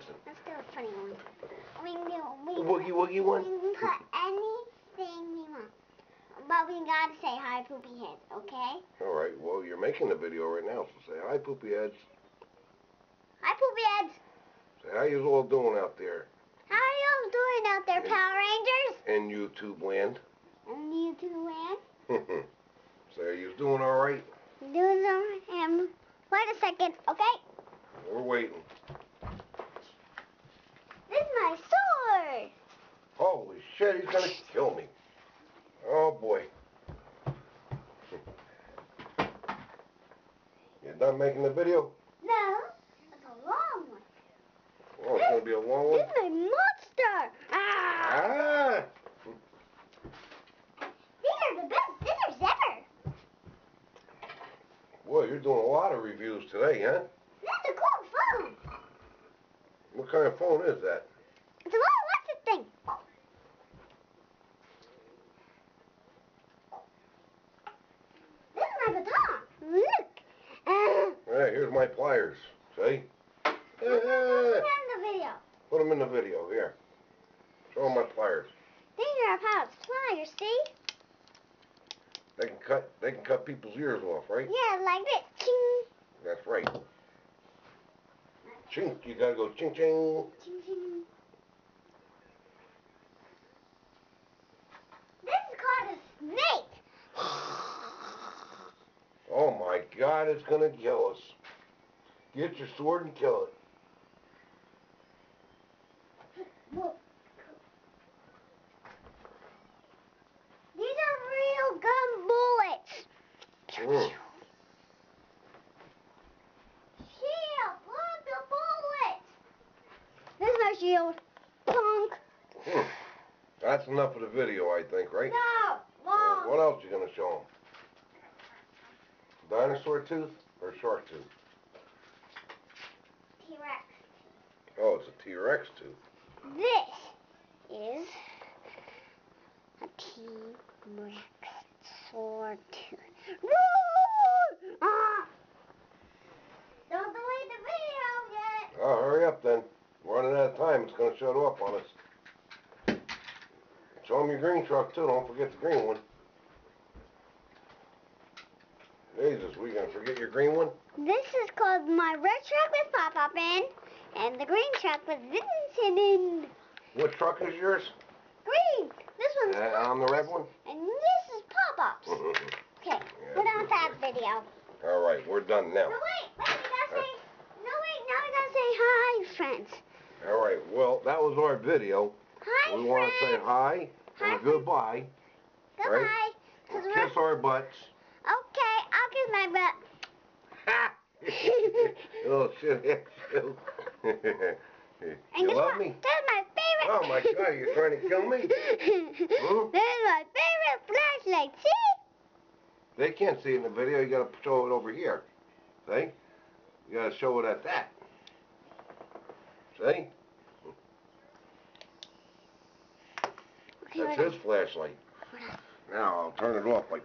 Hudson? Let's do a funny one. The Woogie Woogie one? We can put anything we want. But we gotta say hi, Poopy Heads, okay? Alright, well, you're making the video right now, so say hi, Poopy Heads. Hi, Poopy Heads. Say how you all doing out there? How are you doing out there, Power Rangers? In YouTube land. In YouTube land? Say, are you doing alright? Doing alright. Wait a second, okay? We're waiting. This is my sword. Holy shit, he's gonna kill me. Oh boy. You done making the video? No, it's a long one. Oh, it's gonna be a long one? This is my monster. Ah! These are the best scissors ever. Boy, you're doing a lot of reviews today, huh? That's a cool phone. What kind of phone is that? It's a little electric thing. This is my baton. Look. Hey, here's my pliers. See? Put them in the video. Put them in the video, here. Show them my pliers. These are Pop's pliers, see? They can cut people's ears off, right? Yeah, like this. Ching. That's right. Chink, you gotta go ching ching. Ching, ching. This is called a snake. Oh my God, it's gonna kill us. Get your sword and kill it. Whoa. These are real gun bullets. Shield, look, the bullets. This is my shield. Punk. That's enough of the video, I think, right? No, long. What else you gonna show them? Dinosaur tooth or shark tooth? T-Rex. Oh, it's a T-Rex tooth. This is a T-Rex sword tooth. Ah! Don't delete the video yet. Oh, hurry up then. We're running out of time. It's gonna shut off on us. Show them your green truck too. Don't forget the green one. Jesus, we gonna forget your green one? This is called my red truck with Pop-Pop in, and the green truck with Vincent in. What truck is yours? Green. This one's I'm the red one? and this is Pop-Pop's. Okay, we're done with that video. All right, we're done now. No, wait, we gotta say, no, wait, now we gotta say hi, friends. All right, well, that was our video. Hi, We want to say hi Hi, and goodbye. Goodbye. Right? Cause And kiss our butts. Okay, I'll kiss my butt. Ha! Oh, shit. You love me? That's my favorite. Oh, my God, you're trying to kill me? This is my favorite flashlight. See? They can't see it in the video. You got to show it over here. See? You got to show it at that. See? Okay, That's his flashlight. Now I'll turn it off like